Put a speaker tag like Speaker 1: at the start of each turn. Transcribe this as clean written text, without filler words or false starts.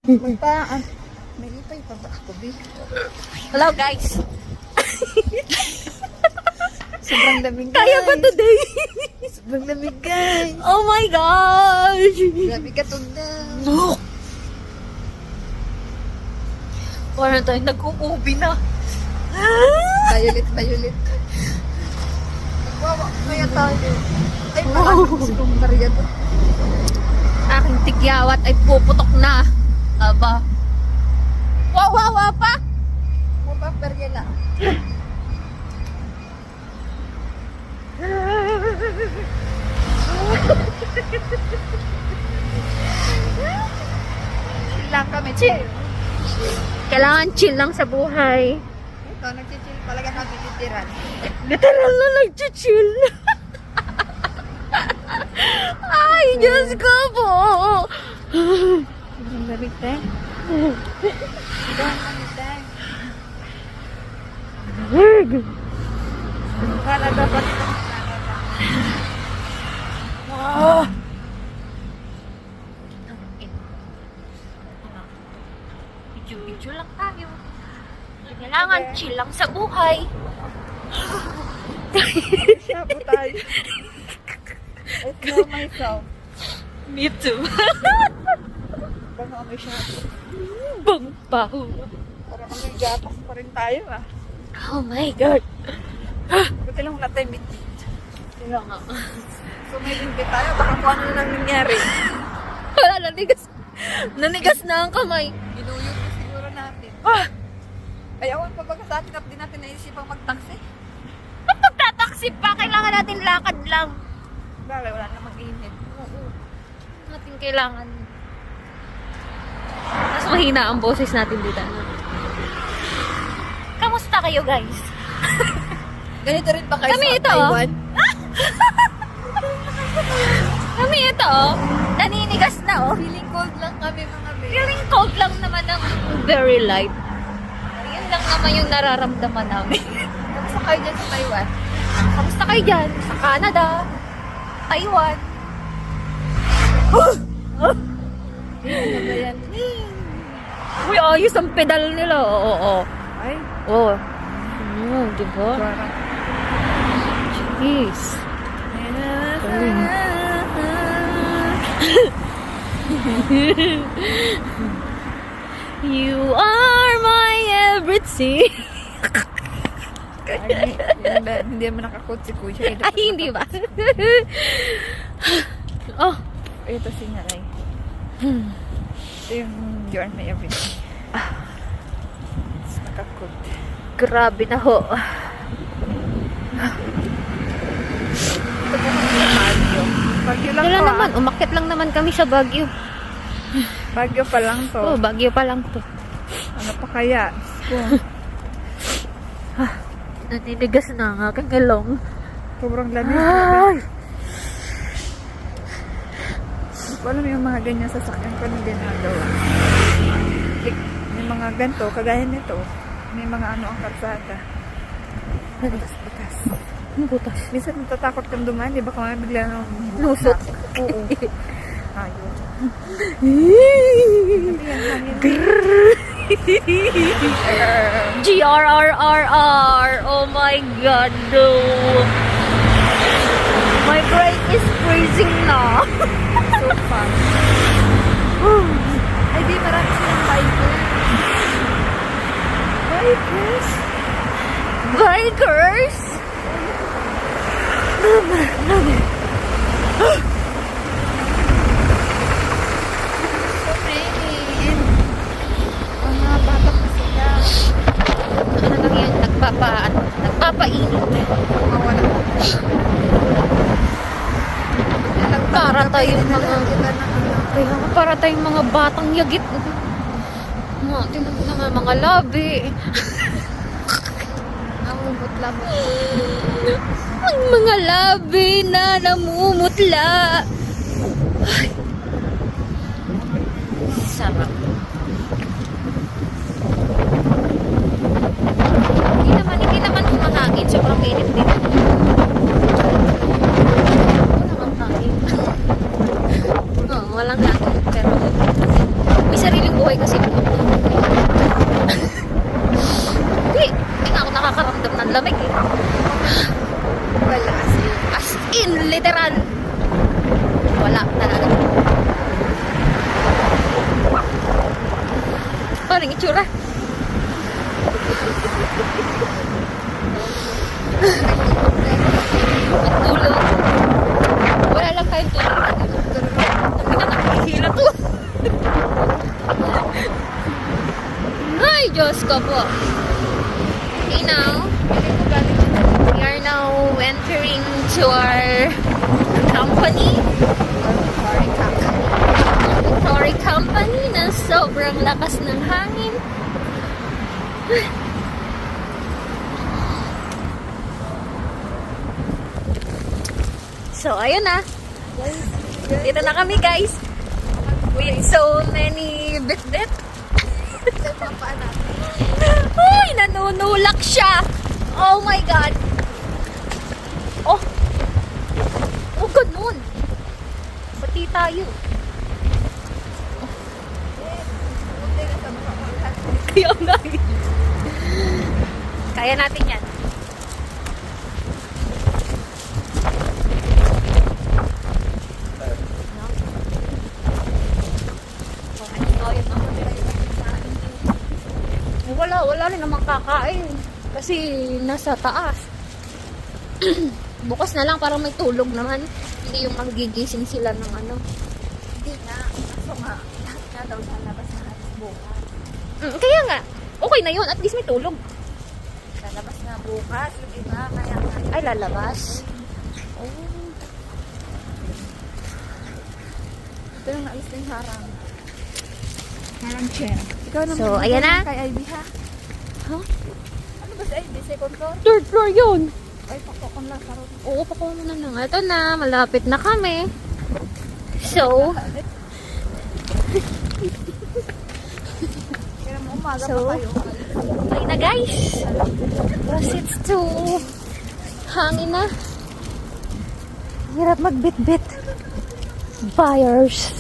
Speaker 1: Magpaan. May lipay pa ba ako, Bi?
Speaker 2: Hello guys!
Speaker 1: Sobrang lamig, guys.
Speaker 2: Kaya ba today?
Speaker 1: Sobrang lamig, guys.
Speaker 2: Oh my gosh!
Speaker 1: Grabe ka na.
Speaker 2: No! Parang tayo nag-uubi na.
Speaker 1: Violet. Wow, kaya tayo. Ay, parang gusto kong Maria to.
Speaker 2: Aking tigyawat ay puputok na. Aba. Wow pa!
Speaker 1: Mapa, perya lang. Chill lang kami, chill.
Speaker 2: Kailangan chill lang sa buhay.
Speaker 1: Ito, nag-chill talaga kami titiran.
Speaker 2: Literal na nag-chill. Ay, Diyos ko po!
Speaker 1: Sobrang lamig, tayo. Kala dapat
Speaker 2: Video lang tayo. Kailangan chill lang sa buhay.
Speaker 1: siya po tayo. I smell myself.
Speaker 2: Me too.
Speaker 1: Baka may siya.
Speaker 2: Bang baho.
Speaker 1: Parang may gatas pa rin tayo, ah.
Speaker 2: Oh my God.
Speaker 1: Buti lang wala tayo meet.
Speaker 2: Sino nga?
Speaker 1: So may limpit tayo, baka kung ano nang nangyari.
Speaker 2: Wala, nanigas na ang kamay.
Speaker 1: Inuyog na siguro natin. Ay, awan pa baga sa atin, di natin naisipang mag-taxi.
Speaker 2: Ba't magtataksi pa? Kailangan natin lakad lang.
Speaker 1: Bagay, wala na mag-init.
Speaker 2: Oo. Natin kailangan. Mas mahina ang boses natin dito. Kamusta kayo guys?
Speaker 1: Ganito rin ba kayo
Speaker 2: Kami
Speaker 1: sa
Speaker 2: ito, oh.
Speaker 1: Taiwan?
Speaker 2: Kami ito oh. Naninigas na oh.
Speaker 1: Feeling cold lang kami mga babe.
Speaker 2: Feeling cold lang naman ng very light. Yun lang naman yung nararamdaman namin.
Speaker 1: Kamusta kayo dyan sa Taiwan?
Speaker 2: Kamusta kayo dyan? Sa Canada? Taiwan?
Speaker 1: Ano ba yan?
Speaker 2: Uy, ayos ang pedal nila. Oo.
Speaker 1: Ay,
Speaker 2: Oo. Diba?
Speaker 1: parang...
Speaker 2: Jeez. You are my everything.
Speaker 1: Ay, hindi naman nakakot si Kuya.
Speaker 2: Ay, hindi ba? Oh.
Speaker 1: Ito si Nanay. Ito yung you are my everything. Nakakot.
Speaker 2: Grabe na ho.
Speaker 1: Ito po kami sa Baguio. Baguio lang
Speaker 2: Wala
Speaker 1: to,
Speaker 2: naman, umakyat lang naman kami sa Baguio.
Speaker 1: Baguio pa lang to.
Speaker 2: Oh, Baguio pa lang to.
Speaker 1: Ano pa kaya?
Speaker 2: Naninigas na ang aking ilong.
Speaker 1: Sobrang lamig.
Speaker 2: Ay!
Speaker 1: Hindi ko alam yung mga ganyan sasakyan ko na ginagawa. Like, may mga ganito, kagaya nito. May mga ano ang karsada. Butas-butas.
Speaker 2: Ano butas?
Speaker 1: Minsan natatakot kang dumaan, di ba? Kung ano bigla nang
Speaker 2: Lusot.
Speaker 1: Oo. Ayun.
Speaker 2: GRRRR. Oh my God, no. My brain is freezing na.
Speaker 1: So fun. Ay, di marami silang bikers. Bikers?
Speaker 2: Bikers?
Speaker 1: So many. And mga bata pa sila.
Speaker 2: Ano lang yan? Nagpapainit.
Speaker 1: Mga wala.
Speaker 2: Para tayong mga...
Speaker 1: Iba na ano.
Speaker 2: Kaya nga, para tayong mga batang yagit. Tinan mo naman mga labi.
Speaker 1: Namumot-lamot.
Speaker 2: Ang mga labi na namumutla. Ay. Sarap. Hindi naman humahangin. Sobrang init din. Walang hangin. Oo, walang hangin. Pero may sariling buhay kasi hindi nga ako nakakaramdam ng lamig eh.
Speaker 1: Wala
Speaker 2: As in, literal. Wala talaga. Parang itsura. Tulog. Wala lang tayong tulog. Hindi na nakikila to. Ay, Diyos ko po. Okay, now, we are now entering to our company. Tory company na sobrang lakas ng hangin. So, ayun na. Dito na kami, guys. With so many bit-bit. Uy, nanunulak siya. Oh my God. Oh. Oh, ganun. Pati tayo. Kaya nga eh. Kaya natin yan. Wala rin namang kakain. Kasi nasa taas. Bukas na lang parang may tulog naman. Hindi yung magigising sila ng ano.
Speaker 1: Hindi nga. Kaso nga, lahat nga daw lalabas na alas bukas.
Speaker 2: Kaya nga, okay na yun. At least may tulog.
Speaker 1: Lalabas na bukas. Yung iba, kaya nga.
Speaker 2: Ay, lalabas. Oh.
Speaker 1: Ito yung naalis na yung harang. Harang chair. Ikaw naman.
Speaker 2: So, ayan na.
Speaker 1: Kay Ivy, ha?
Speaker 2: Huh?
Speaker 1: Ano ba si Ivy? Second floor?
Speaker 2: Third floor yun.
Speaker 1: Ay, pakpakon lang. Karot.
Speaker 2: Oo, pakuha na lang. Ito na, malapit na kami. So,
Speaker 1: Kaya mo umaga
Speaker 2: So,
Speaker 1: pa kayo.
Speaker 2: bye na guys. Because it's too hangin na. Hirap magbit-bit. Buyers.